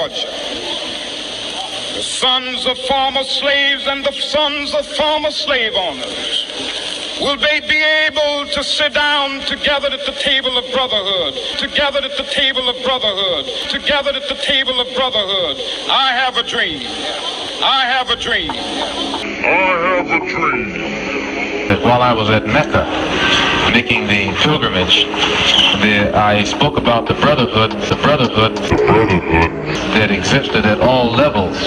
Georgia. The sons of former slaves and the sons of former slave owners, will they be able to sit down together at the table of brotherhood, together at the table of brotherhood, together at the table of brotherhood? I have a dream. I have a dream. I have a dream. That while I was at Mecca, making the pilgrimage, I spoke about the brotherhood that existed at all levels.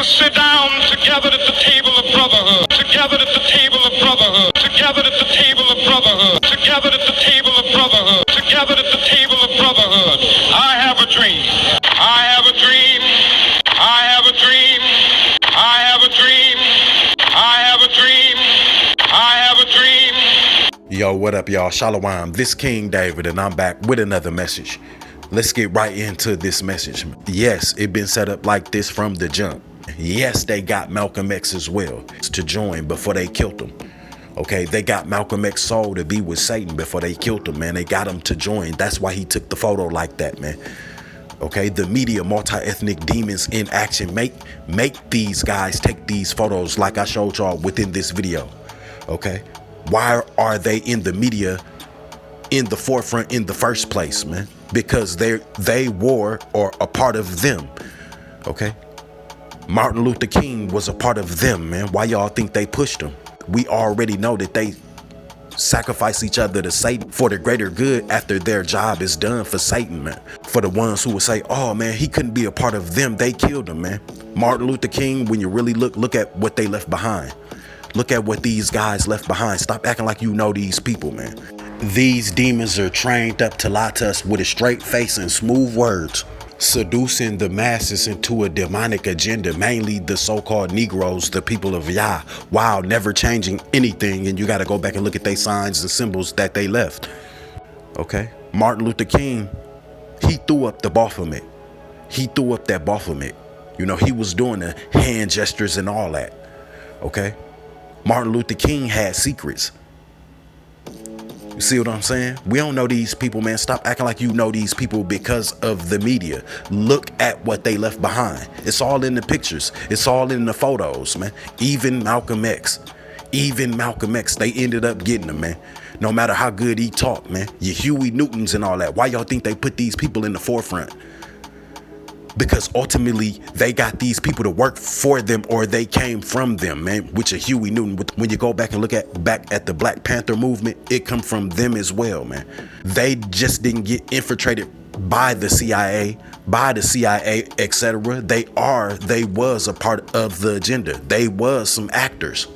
Sit down together at the table of brotherhood, together at the table of brotherhood, together at the table of brotherhood, together at the table of brotherhood, together at the table of brotherhood. I have a dream. I have a dream. I have a dream. I have a dream. I have a dream. I have a dream. Yo, what up, y'all? Shalom. This King David, and I'm back with another message. Let's get right into this message. Yes, it been set up like this from the jump. Yes, they got Malcolm X as well to join before they killed him. Okay, they got Malcolm X soul to be with Satan before they killed him, man. They got him to join. That's why he took the photo like that, man. Okay, the media, multi-ethnic demons in action, make these guys take these photos like I showed y'all within this video. Okay, why are they in the media in the forefront in the first place, man? Because they were or a part of them. Okay, Martin Luther King was a part of them, man. Why y'all think they pushed him? We already know that they sacrifice each other to Satan for the greater good after their job is done for Satan, man. For the ones who would say, oh man, he couldn't be a part of them, they killed him, man. Martin Luther King, when you really look at what they left behind. Look at what these guys left behind. Stop acting like you know these people, man. These demons are trained up to lie to us with a straight face and smooth words, seducing the masses into a demonic agenda, mainly the so-called Negroes, the people of Yah, while never changing anything. And you got to go back and look at their signs and symbols that they left. Okay, Martin Luther King, he threw up the Baphomet. He threw up that Baphomet. You know, he was doing the hand gestures and all that. Okay, Martin Luther King had secrets. You see what I'm saying? We don't know these people, man. Stop acting like you know these people because of the media. Look at what they left behind. It's all in the pictures. It's all in the photos, man. Even Malcolm X, they ended up getting them, man. No matter how good he talked, man. Your Huey Newtons and all that. Why y'all think they put these people in the forefront? Because ultimately they got these people to work for them, or they came from them, man. Which a Huey Newton, when you go back and look back at the Black Panther movement, it come from them as well, man. They just didn't get infiltrated by the CIA, etc. They was a part of the agenda. They was some actors.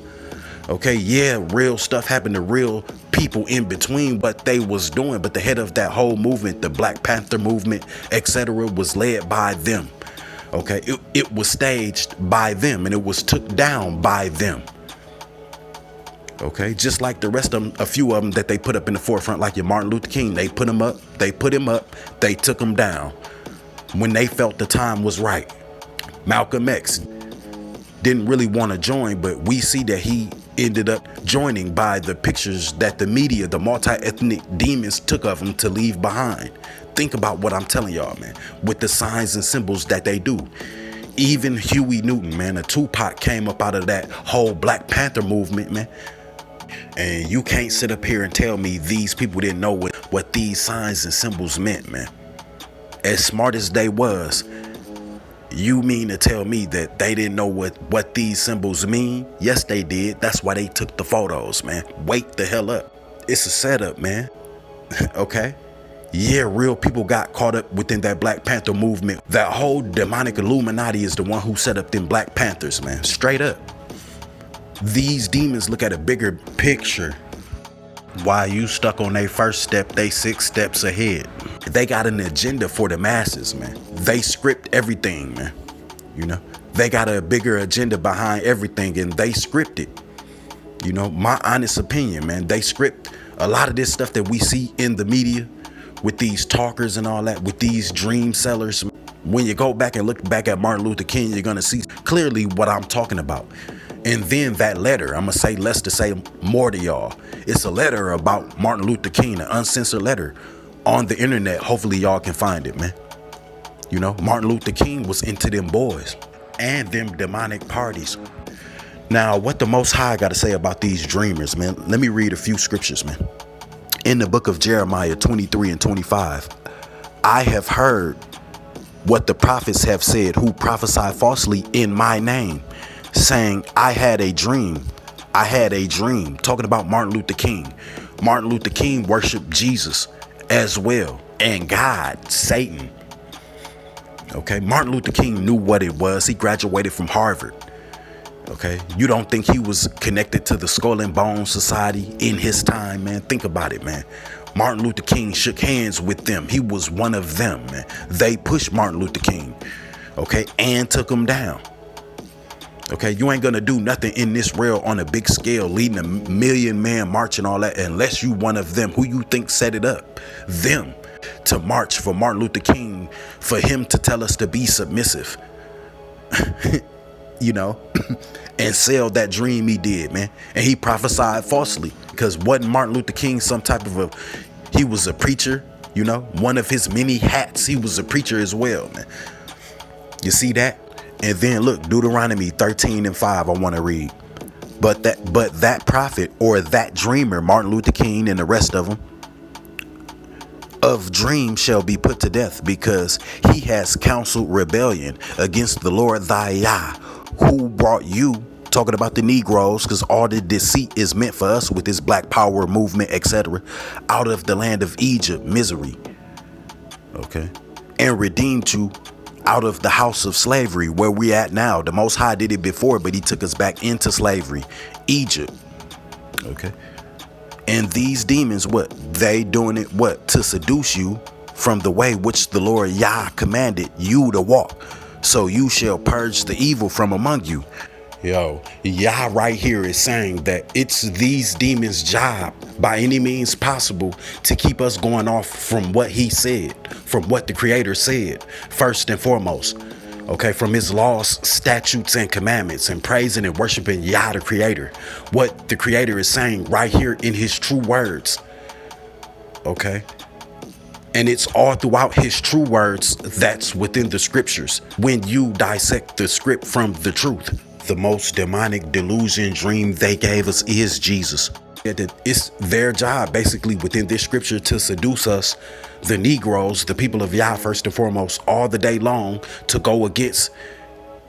Okay, yeah, real stuff happened to real people in between what they was doing, but the head of that whole movement, the Black Panther movement, etc., was led by them. Okay, it was staged by them, and it was took down by them. Okay, just like the rest of them, a few of them that they put up in the forefront, like your Martin Luther King, they put him up, they took him down when they felt the time was right. Malcolm X didn't really want to join, but we see that he ended up joining by the pictures that the media, the multi-ethnic demons took of him to leave behind. Think about what I'm telling y'all, man, with the signs and symbols that they do. Even Huey Newton, man, a Tupac came up out of that whole Black Panther movement, man. And you can't sit up here and tell me these people didn't know what these signs and symbols meant, man. As smart as they was, you mean to tell me that they didn't know what these symbols mean? Yes, they did. That's why they took the photos, man. Wake the hell up. It's a setup, man. Okay? Yeah, real people got caught up within that Black Panther movement. That whole demonic Illuminati is the one who set up them Black Panthers, man. Straight up. These demons look at a bigger picture. While you stuck on their first step, they 6 steps ahead. They got an agenda for the masses, man. They script everything, man. You know, they got a bigger agenda behind everything, and they script it. You know, my honest opinion, man, they script a lot of this stuff that we see in the media with these talkers and all that, with these dream sellers. When you go back and look back at Martin Luther King, you're going to see clearly what I'm talking about. And then that letter, I'm going to say less to say more to y'all. It's a letter about Martin Luther King, an uncensored letter on the internet. Hopefully y'all can find it, man. You know, Martin Luther King was into them boys and them demonic parties. Now, what the Most High got to say about these dreamers, man? Let me read a few scriptures, man. In the book of Jeremiah 23 and 25, I have heard what the prophets have said who prophesy falsely in my name, saying, I had a dream. I had a dream. Talking about Martin Luther King. Martin Luther King worshiped Jesus as well, and God, Satan. Okay, Martin Luther King knew what it was. He graduated from Harvard. Okay, you don't think he was connected to the Skull and Bones Society in his time, man? Think about it, man. Martin Luther King shook hands with them. He was one of them, man. They pushed Martin Luther King, okay, and took him down. Okay, you ain't gonna do nothing in this world on a big scale, leading a 1 million man march and all that, unless you one of them. Who you think set it up? Them to march for Martin Luther King, for him to tell us to be submissive. You know, and sell that dream he did, man. And he prophesied falsely, because wasn't Martin Luther King some type of he was a preacher, you know, one of his many hats. He was a preacher as well, man. You see that? And then look, Deuteronomy 13 and 5, I want to read. But that prophet or that dreamer, Martin Luther King and the rest of them, of dreams shall be put to death, because he has counseled rebellion against the Lord thy Yah, who brought you, talking about the Negroes, because all the deceit is meant for us with this Black Power movement, etc., out of the land of Egypt, misery. Okay, and redeemed you out of the house of slavery, where we at now. The Most High did it before, but he took us back into slavery, Egypt. Okay, and these demons, what they doing it, what, to seduce you from the way which the Lord Yah commanded you to walk, so you shall purge the evil from among you. Yo, Yah right here is saying that it's these demons' job by any means possible to keep us going off from what he said, from what the Creator said, first and foremost. Okay, from his laws, statutes, and commandments, and praising and worshiping Yah, the Creator. What the Creator is saying right here in his true words. Okay. And it's all throughout his true words that's within the scriptures. When you dissect the script from the truth, the most demonic delusion dream they gave us is Jesus. It's their job basically within this scripture to seduce us, the Negroes, the people of Yah, first and foremost, all the day long, to go against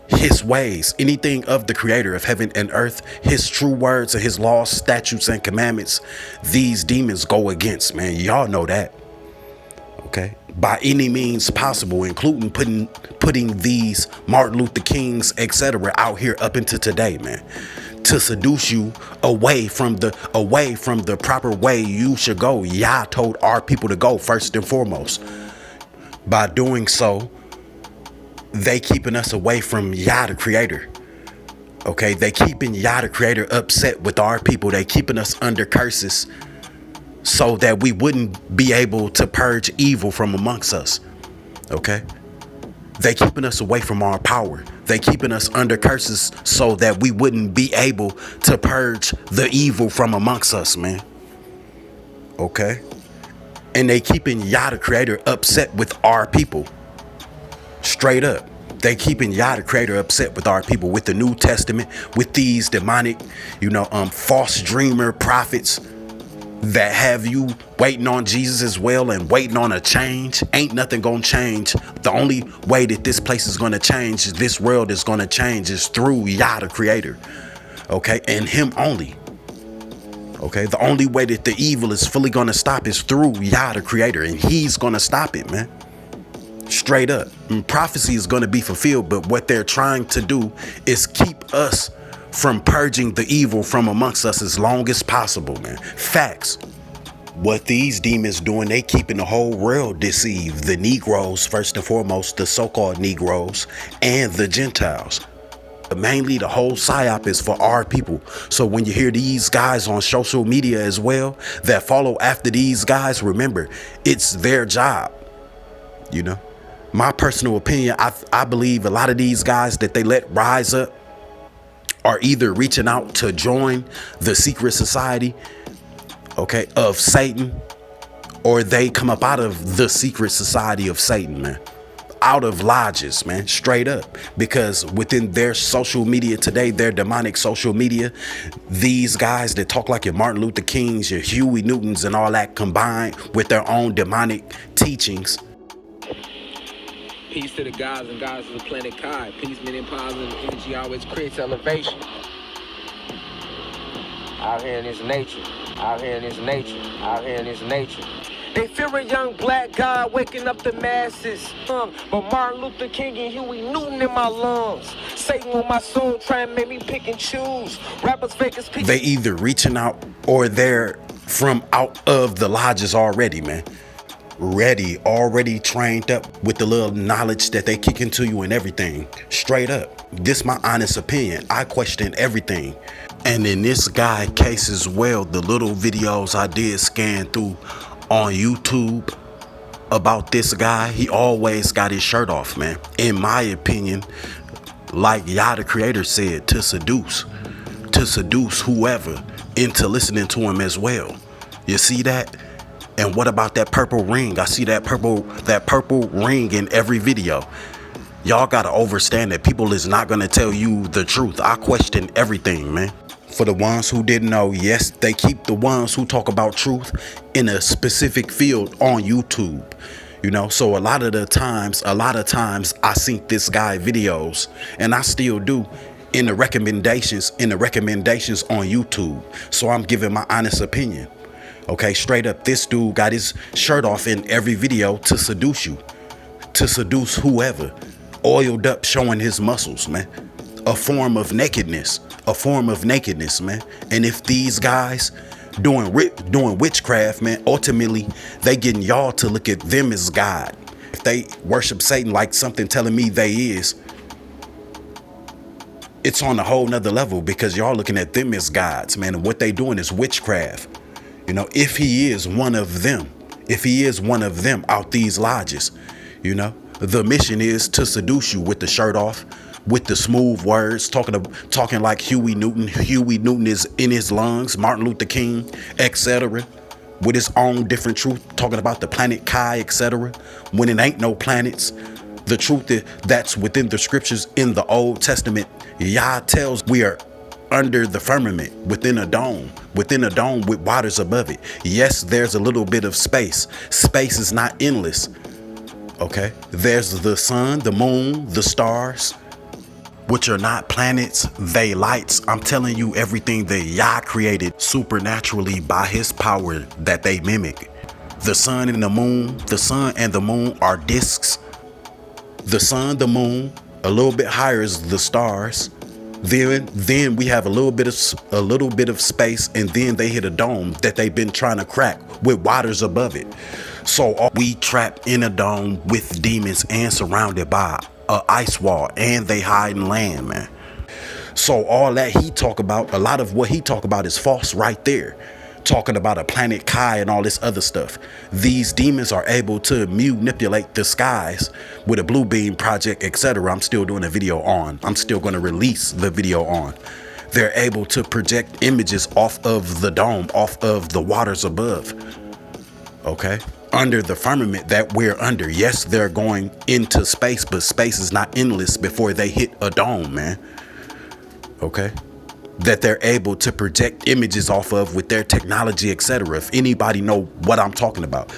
his ways, anything of the Creator of heaven and earth, his true words and his laws, statutes, and commandments. These demons go against, man. Y'all know that. Okay, by any means possible, including putting these Martin Luther Kings, etc., out here up into today, man, to seduce you away from the proper way you should go. Yah told our people to go first and foremost. By doing so, they keeping us away from Yah the Creator. Okay, they keeping Yah the Creator upset with our people. They keeping us under curses so that we wouldn't be able to purge evil from amongst us. Okay, they keeping us away from our power. They keeping us under curses so that we wouldn't be able to purge the evil from amongst us, man. Okay, and they keeping Yah the Creator upset with our people. Straight up. They keeping Yah the Creator upset with our people, with the New Testament, with these demonic, false dreamer prophets that have you waiting on Jesus as well and waiting on a change. Ain't nothing gonna change. The only way that this place is gonna change, this world is gonna change, is through Yah the Creator. Okay, and Him only. Okay, the only way that the evil is fully gonna stop is through Yah the Creator, and He's gonna stop it, man. Straight up. And prophecy is going to be fulfilled, but what they're trying to do is keep us from purging the evil from amongst us as long as possible, man. Facts. What these demons doing, they keeping the whole world deceived. The Negroes, first and foremost, the so-called Negroes, and the Gentiles. Mainly the whole psyop is for our people. So when you hear these guys on social media as well that follow after these guys, remember, it's their job. My personal opinion, I believe a lot of these guys that they let rise up are either reaching out to join the secret society, okay, of Satan, or they come up out of the secret society of Satan, man. Out of lodges, man, straight up. Because within their social media today, their demonic social media, these guys that talk like your Martin Luther Kings, your Huey Newtons and all that, combined with their own demonic teachings. Peace to the gods and gods of the planet Kai. Peace, meaning positive energy always creates elevation. Out here in this nature. Out here in this nature. Out here in this nature. They fear a young black guy waking up the masses. But Martin Luther King and Huey Newton in my lungs. Satan with my soul trying to make me pick and choose. Rappers fake as people. They either reaching out or they're from out of the lodges already, man. Already trained up with the little knowledge that they kick into you and everything. Straight up. This my honest opinion. I question everything. And in this guy case as well, the little videos I did scan through on YouTube about this guy, he always got his shirt off, man. In my opinion, like Yah the Creator said, to seduce whoever into listening to him as well. You see that? And what about that purple ring? I see that purple ring in every video. Y'all gotta understand that people is not gonna tell you the truth. I question everything, man. For the ones who didn't know, yes, they keep the ones who talk about truth in a specific field on YouTube. So a lot of times I seen this guy videos, and I still do, in the recommendations on YouTube. So I'm giving my honest opinion. Okay, straight up, this dude got his shirt off in every video to seduce you, to seduce whoever, oiled up, showing his muscles, man. A form of nakedness, man. And if these guys doing witchcraft, man, ultimately they getting y'all to look at them as God. If they worship Satan like something telling me they is, it's on a whole nother level, because y'all looking at them as gods, man. And what they doing is witchcraft. If he is one of them out these lodges, the mission is to seduce you with the shirt off, with the smooth words, talking like Huey Newton. Huey Newton is in his lungs, Martin Luther King, etc., with his own different truth, talking about the planet Kai, etc., when it ain't no planets. The truth that's within the scriptures in the Old Testament, Yah tells we are under the firmament, within a dome with waters above it. Yes, there's a little bit of space. Space is not endless. Okay, there's the sun, the moon, the stars, which are not planets, they lights. I'm telling you, everything that Yah created supernaturally by his power that they mimic. The sun and the moon are discs. The sun, the moon, a little bit higher is the stars. Then we have a little bit of space, and then they hit a dome that they've been trying to crack with waters above it. So we trapped in a dome with demons and surrounded by an ice wall, and they hide in land, man. So all that he talk about, a lot of what he talk about is false right there. Talking about a planet Kai and all this other stuff. These demons are able to manipulate the skies with a blue beam project, etc. I'm still doing a video on. I'm still going to release the video on. They're able to project images off of the dome, off of the waters above. Okay? Under the firmament that we're under. Yes, they're going into space, but space is not endless before they hit a dome, man. Okay? That they're able to project images off of with their technology, etc. If anybody know what I'm talking about.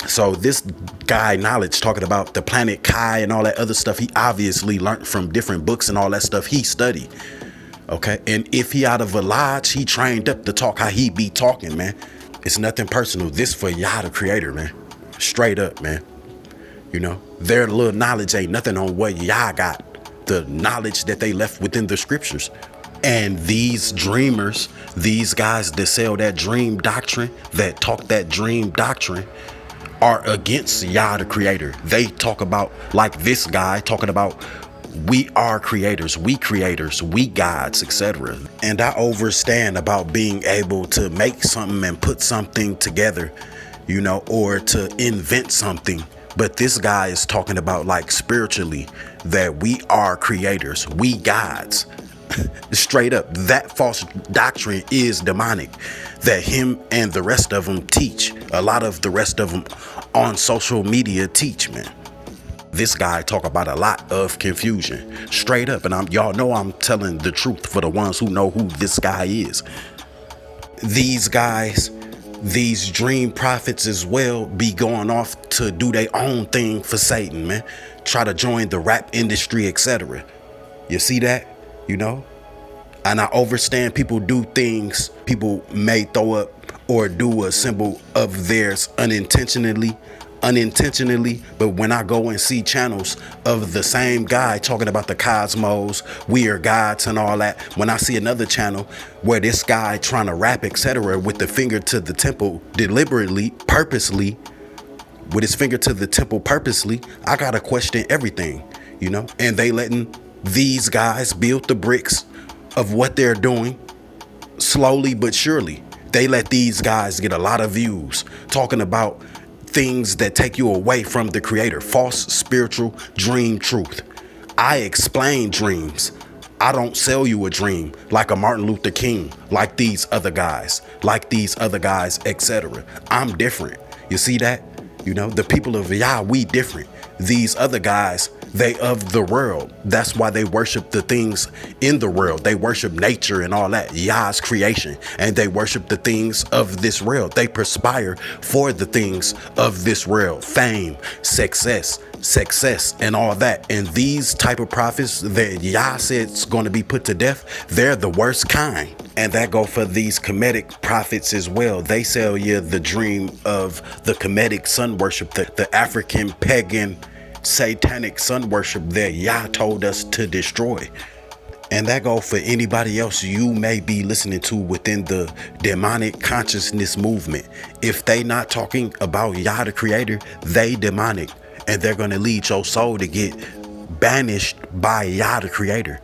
So this guy Knowledge talking about the planet Kai and all that other stuff, he obviously learned from different books and all that stuff he studied. Okay, and if he out of a lodge, he trained up to talk how he be talking, man. It's nothing personal. This for Yah the Creator, man. Straight up, man. You know, their little knowledge ain't nothing on what Yah got. The knowledge that they left within the scriptures. And these dreamers, these guys that sell that dream doctrine, that talk that dream doctrine, are against Yah the Creator. They talk about, like this guy talking about, we are creators, we gods, etc. And I understand about being able to make something and put something together, you know, or to invent something. But this guy is talking about, like, spiritually, that we are creators, we gods. Straight up, that false doctrine is demonic, that him and the rest of them teach. A lot of the rest of them on social media teach, man. This guy talk about a lot of confusion, straight up. And y'all know I'm telling the truth for the ones who know who this guy is. These guys, these dream prophets as well, be going off to do their own thing for Satan, man. Try to join the rap industry, etc. You see that? You know, and I understand people do things, people may throw up or do a symbol of theirs unintentionally, but when I go and see channels of the same guy talking about the cosmos, we are gods and all that, when I see another channel where this guy trying to rap, etc., with the finger to the temple deliberately, purposely, with his finger to the temple purposely, I gotta question everything, you know, and they letting these guys build the bricks of what they're doing slowly but surely. They let these guys get a lot of views talking about things that take you away from the Creator. False spiritual dream truth. I explain dreams. I don't sell you a dream like a Martin Luther King, like these other guys, etc. I'm different. You see that? You know, the people of Yah, we different. These other guys, they of the world. That's why they worship the things in the world. They worship nature and all that, Yah's creation, and they worship the things of this world. They perspire for the things of this world, fame, success, and all that. And these type of prophets that Yah said is going to be put to death, they're the worst kind. And that go for these Kemetic prophets as well. They sell you the dream of the Kemetic sun worship, the African pagan satanic sun worship that Yah told us to destroy. And that go for anybody else you may be listening to within the demonic consciousness movement. If they not talking about Yah the Creator, they demonic, and they're going to lead your soul to get banished by Yah the Creator.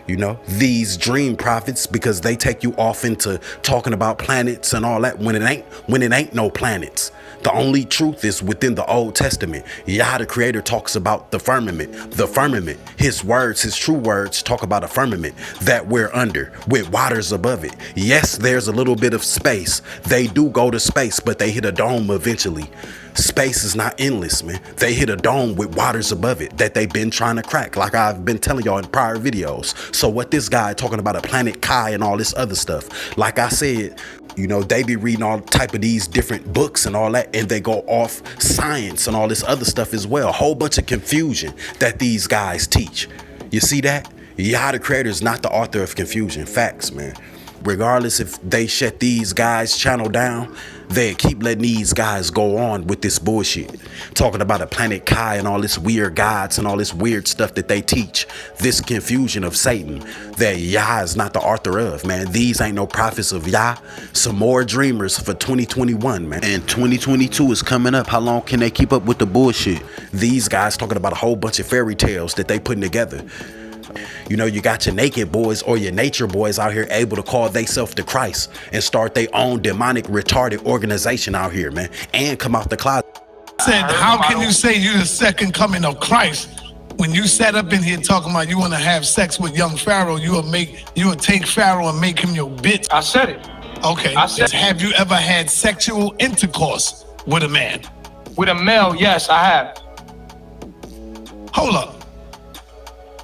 You know, these dream prophets, because they take you off into talking about planets and all that when it ain't no planets. The only truth is within the Old Testament. Yah the Creator talks about the firmament. The firmament, his words, his true words talk about a firmament that we're under with waters above it. Yes, there's a little bit of space. They do go to space, but they hit a dome eventually. Space is not endless, man. They hit a dome with waters above it that they've been trying to crack, like I've been telling y'all in prior videos. So what this guy talking about a planet Kai and all this other stuff, like I said, you know, they be reading all type of these different books and all that, and they go off science and all this other stuff as well. A whole bunch of confusion that these guys teach. You see that? Yah the Creator is not the author of confusion. Facts, man. Regardless if they shut these guys' channel down, They keep letting these guys go on with this bullshit, talking about a planet Kai and all this weird gods and all this weird stuff that they teach, this confusion of Satan that Yah is not the author of, man. These ain't no prophets of Yah. Some more dreamers for 2021, man. And 2022 is coming up. How long can they keep up with the bullshit? These guys talking about a whole bunch of fairy tales that they putting together. You know, you got your naked boys or your nature boys out here able to call theyself to Christ and start their own demonic retarded organization out here, man, and come out the closet. Said, how can you say you're the second coming of Christ when you sat up in here talking about you want to have sex with young Pharaoh? You will take Pharaoh and make him your bitch. I said it. Okay. Have you ever had sexual intercourse with a man? With a male, yes, I have. Hold up.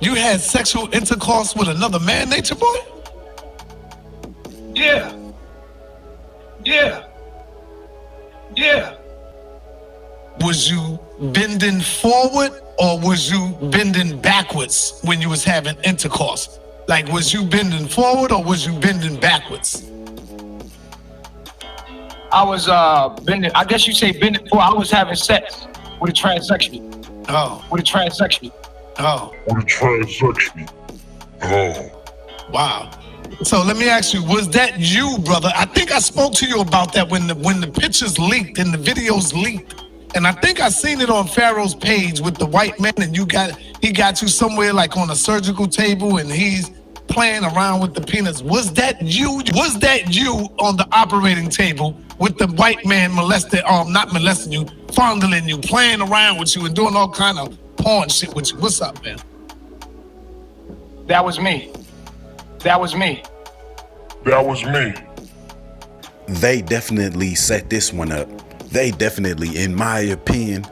You had sexual intercourse with another man, Nature Boy? Yeah. Yeah. Yeah. Was you bending forward or was you bending backwards when you was having intercourse? Like, was you bending forward or was you bending backwards? I was bending, I guess you say bending forward. I was having sex with a transsexual. Oh. With a transsexual. Oh. With a transsexual. Oh. Wow. So let me ask you, was that you, brother? I think I spoke to you about that when the pictures leaked and the videos leaked. And I think I seen it on Pharaoh's page with the white man, and he got you somewhere like on a surgical table and he's playing around with the penis. Was that you? Was that you on the operating table with the white man not molesting you, fondling you, playing around with you and doing all kind of porn shit with you? What's up, man? That was me. That was me. That was me. They definitely set this one up. They definitely, in my opinion,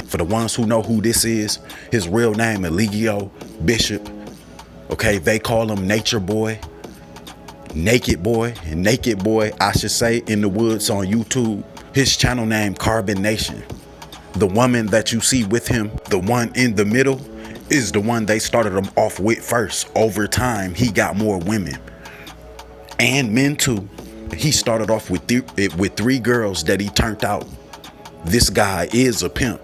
for the ones who know who this is, his real name, Eligio Bishop. Okay, they call him Nature Boy, Naked Boy, and Naked Boy, I should say, in the woods on YouTube. His channel name, Carbon Nation. The woman that you see with him, the one in the middle, is the one they started him off with first. Over time, he got more women and men too. He started off with three girls that he turned out. This guy is a pimp.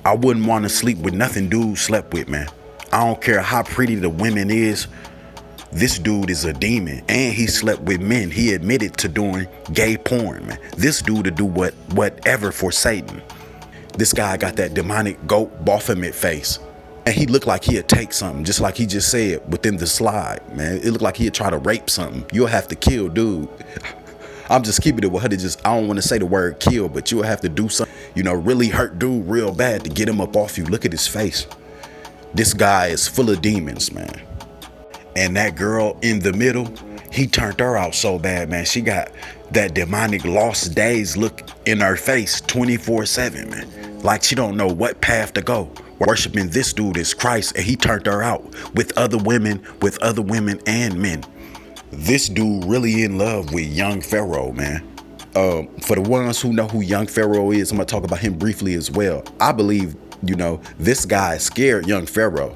I wouldn't want to sleep with nothing dude slept with, man. I don't care how pretty the women is. This dude is a demon, and he slept with men. He admitted to doing gay porn, man. This dude to do whatever for Satan. This guy got that demonic goat Baphomet face. And he looked like he'd take something, just like he just said within the slide, man. It looked like he'd try to rape something. You'll have to kill, dude. I'm just keeping it with her. I don't want to say the word kill, but you'll have to do something, really hurt dude real bad to get him up off you. Look at his face. This guy is full of demons, man. And that girl in the middle, he turned her out so bad, man. She got that demonic lost days look in her face 24/7, man. Like she don't know what path to go. Worshiping this dude is Christ, and he turned her out with other women and men. This dude really in love with young Pharaoh, man. For the ones who know who young Pharaoh is, I'm gonna talk about him briefly as well. I believe, this guy scared young Pharaoh.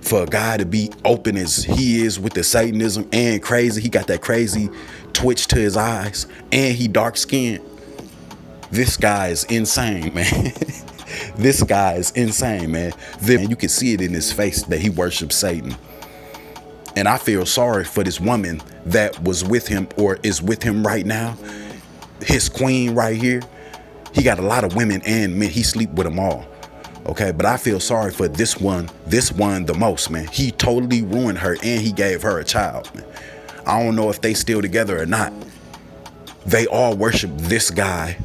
For a guy to be open as he is with the Satanism and crazy, he got that crazy twitch to his eyes, and he dark skinned. This guy is insane, man. This guy is insane, man. Then you can see it in his face that he worships Satan. And I feel sorry for this woman that was with him or is with him right now. His queen right here. He got a lot of women and men. He sleep with them all. Okay, but I feel sorry for this one the most, man. He totally ruined her, and he gave her a child, man. I don't know if they still together or not. They all worship this guy,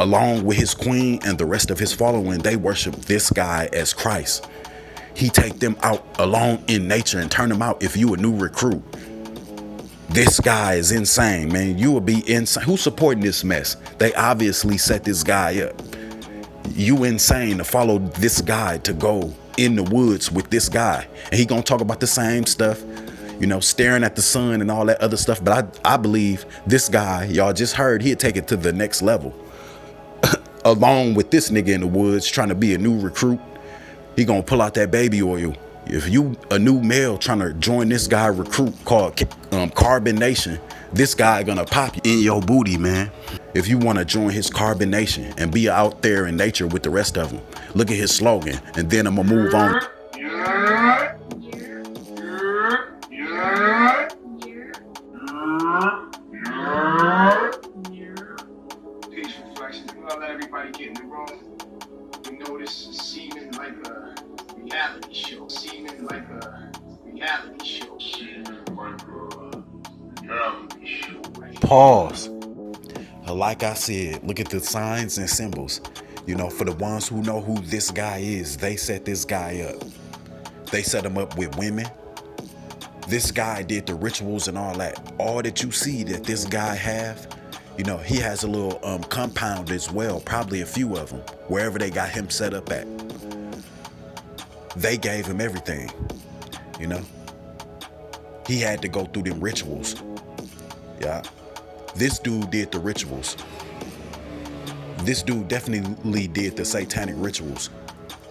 along with his queen and the rest of his following. They worship this guy as Christ. He take them out alone in nature and turn them out if you a new recruit. This guy is insane, man. You will be insane. Who's supporting this mess? They obviously set this guy up. You insane to follow this guy to go in the woods with this guy. And he gonna talk about the same stuff, staring at the sun and all that other stuff. But I believe this guy, y'all just heard, he'd take it to the next level. Along with this nigga in the woods trying to be a new recruit. He gonna pull out that baby oil. If you a new male trying to join this guy recruit called Carbon Nation, this guy gonna pop you in your booty, man. If you want to join his Carbon Nation and be out there in nature with the rest of them, look at his slogan, and then I'm gonna move on. Peace reflection. I'll let everybody get in the room. You know this is seeming like a reality show. Seeming like a reality show. Pause. Like I said, look at the signs and symbols. You know, for the ones who know who this guy is, they set this guy up. They set him up with women. This guy did the rituals and all that. All that you see that this guy have, you know, he has a little compound as well, probably a few of them, wherever they got him set up at. They gave him everything, you know. He had to go through them rituals. Yeah. This dude did the rituals. This dude definitely did the satanic rituals.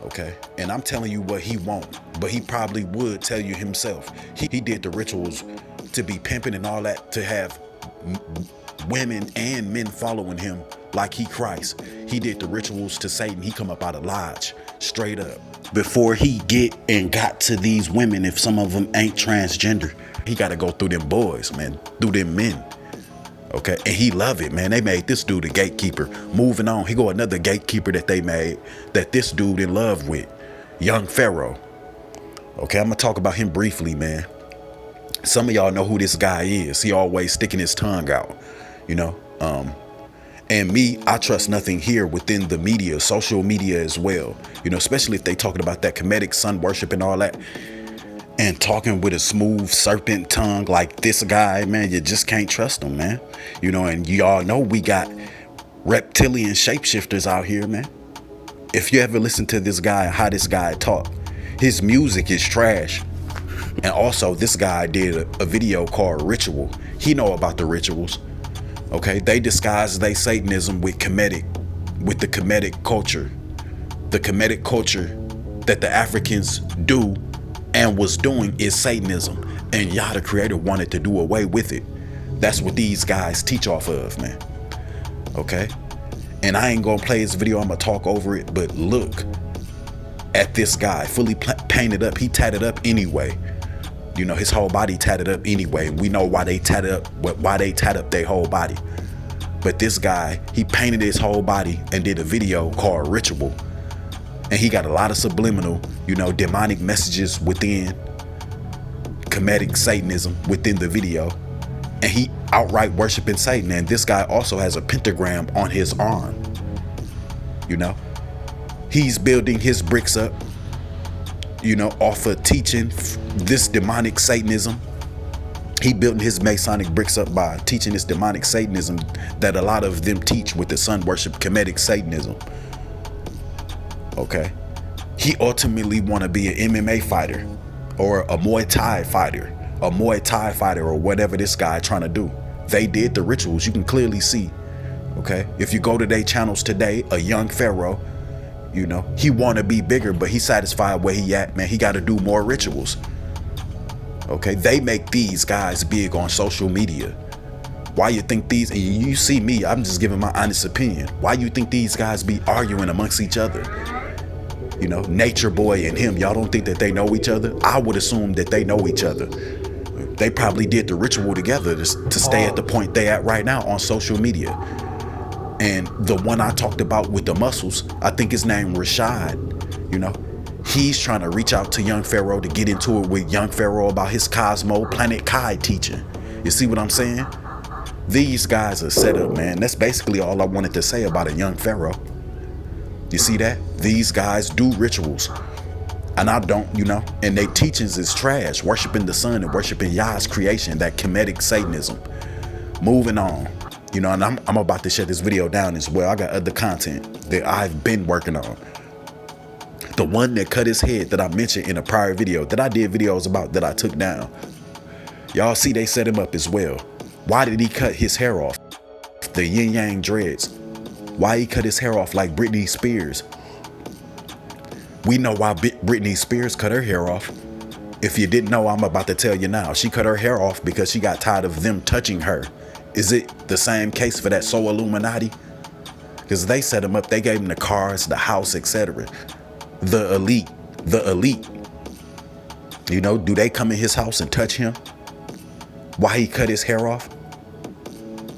Okay. And I'm telling you what he won't, but he probably would tell you himself. He did the rituals to be pimping and all that, to have women and men following him like he Christ. He did the rituals to Satan. He come up out of lodge straight up. Before he got to these women, if some of them ain't transgender, he got to go through them boys, man, through them men. Okay, and he love it, man. They made this dude a gatekeeper. Moving on, he go another gatekeeper that they made that this dude in love with, young Pharaoh. Okay, I'm gonna talk about him briefly, man. Some of y'all know who this guy is. He always sticking his tongue out, you know. And me, I trust nothing here within the media, social media as well. You know, especially if they talking about that Kemetic sun worship and all that. And talking with a smooth serpent tongue like this guy, man, you just can't trust him, man. You know, and y'all know we got reptilian shapeshifters out here, man. If you ever listen to this guy, how this guy talk, his music is trash. And also, this guy did a video called Ritual. He know about the rituals. Okay, they disguise their Satanism with the Kemetic culture. The Kemetic culture that the Africans do and was doing is Satanism, and Yah the Creator wanted to do away with it. That's what these guys teach off of, man. Okay, and I ain't gonna play his video, I'm gonna talk over it, but look at this guy, fully painted up. He tatted up anyway. You know, his whole body tatted up anyway. We know why they tatted up, why they tat up their whole body. But this guy, he painted his whole body and did a video called Ritual. And he got a lot of subliminal, you know, demonic messages within Kemetic Satanism within the video. And he outright worshiping Satan. And this guy also has a pentagram on his arm. You know, he's building his bricks up, you know, off of teaching this demonic Satanism. He built his Masonic bricks up by teaching this demonic Satanism that a lot of them teach with the sun worship Kemetic Satanism. Okay, he ultimately want to be an MMA fighter or a Muay Thai fighter, or whatever this guy trying to do. They did the rituals. You can clearly see. Okay, if you go to their channels today, a young Pharaoh, you know, he want to be bigger, but he's satisfied where he at, man. He got to do more rituals. Okay, they make these guys big on social media. Why you think these, and you see me, I'm just giving my honest opinion. Why you think these guys be arguing amongst each other? You know, Nature Boy and him, y'all don't think that they know each other? I would assume that they know each other. They probably did the ritual together to stay at the point they at right now on social media. And the one I talked about with the muscles, I think his name Rashad, you know, he's trying to reach out to young Pharaoh to get into it with young Pharaoh about his Cosmo Planet Kai teaching. You see what I'm saying? These guys are set up, man. That's basically all I wanted to say about a young Pharaoh. You see that? These guys do rituals. And I don't, you know, and their teachings is trash. Worshiping the sun and worshiping Yah's creation, that Kemetic Satanism. Moving on. You know, and I'm about to shut this video down as well. I got other content that I've been working on. The one that cut his head that I mentioned in a prior video that I did videos about that I took down. Y'all see they set him up as well. Why did he cut his hair off? The yin yang dreads. Why he cut his hair off like Britney Spears? We know why Britney Spears cut her hair off. If you didn't know, I'm about to tell you now. She cut her hair off because she got tired of them touching her. Is it the same case for that So Illuminati? Because they set him up. They gave him the cars, the house, etc. The elite. You know, do they come in his house and touch him? Why he cut his hair off?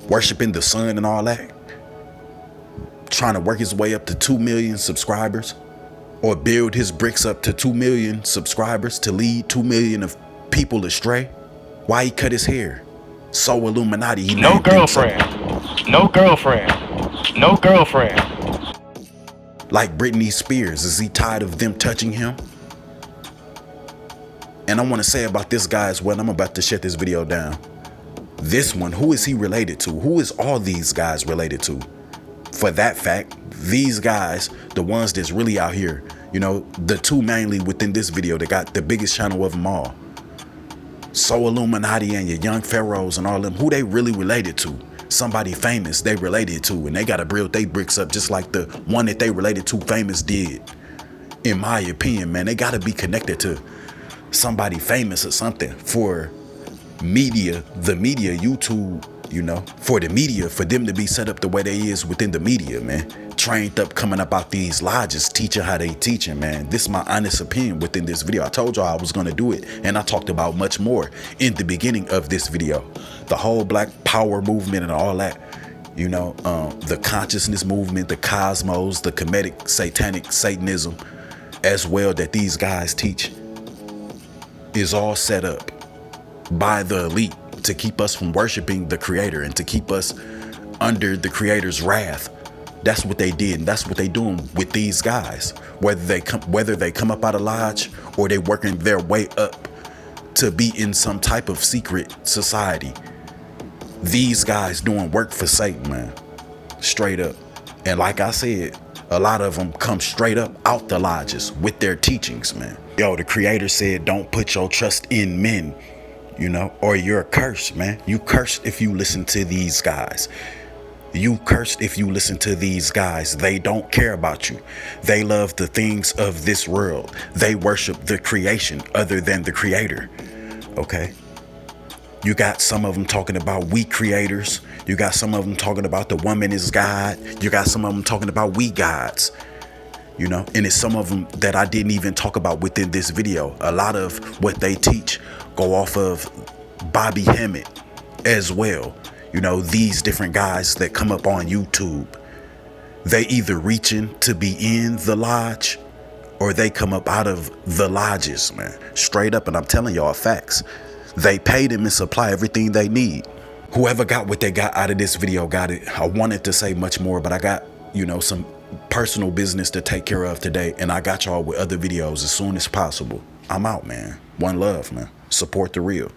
Worshiping the sun and all that? Trying to work his way up to 2 million subscribers? Or build his bricks up to 2 million subscribers to lead 2 million of people astray? Why he cut his hair? So Illuminati. He no girlfriend. No girlfriend. No girlfriend. Like Britney Spears, is he tired of them touching him? And I want to say about this guy as well, I'm about to shut this video down. This one, who is he related to? Who is all these guys related to? For that fact, these guys, the ones that's really out here, you know, the two mainly within this video that got the biggest channel of them all. So Illuminati and your young pharaohs and all them, who they really related to? Somebody famous they related to, and they gotta build they bricks up just like the one that they related to famous did. In my opinion, man, they gotta be connected to somebody famous or something for media, the media, YouTube, you know, for the media, for them to be set up the way they is within the media, man. Trained up, coming up out these lodges, teaching how they teaching, man. This is my honest opinion within this video. I told y'all I was gonna do it, and I talked about much more in the beginning of this video. The whole Black Power movement and all that, you know, the consciousness movement, the cosmos, the Kemetic, Satanic, Satanism, as well, that these guys teach, is all set up by the elite to keep us from worshiping the Creator and to keep us under the Creator's wrath. That's what they did, and that's what they doing with these guys. Whether they come up out of lodge or they working their way up to be in some type of secret society. These guys doing work for Satan, man. Straight up. And like I said, a lot of them come straight up out the lodges with their teachings, man. Yo, the Creator said, don't put your trust in men, you know, or you're cursed, man. You cursed if you listen to these guys. You cursed if you listen to these guys. They don't care about you. They love the things of this world. They worship the creation other than the Creator. Okay? You got some of them talking about we creators. You got some of them talking about the woman is God. You got some of them talking about we gods. You know, and it's some of them that I didn't even talk about within this video. A lot of what they teach go off of Bobby Hemmett as well. You know, these different guys that come up on YouTube, they either reaching to be in the lodge or they come up out of the lodges, man. Straight up, and I'm telling y'all facts. They pay them and supply everything they need. Whoever got what they got out of this video got it. I wanted to say much more, but I got, you know, some personal business to take care of today, and I got y'all with other videos as soon as possible. I'm out, man. One love, man. Support the real.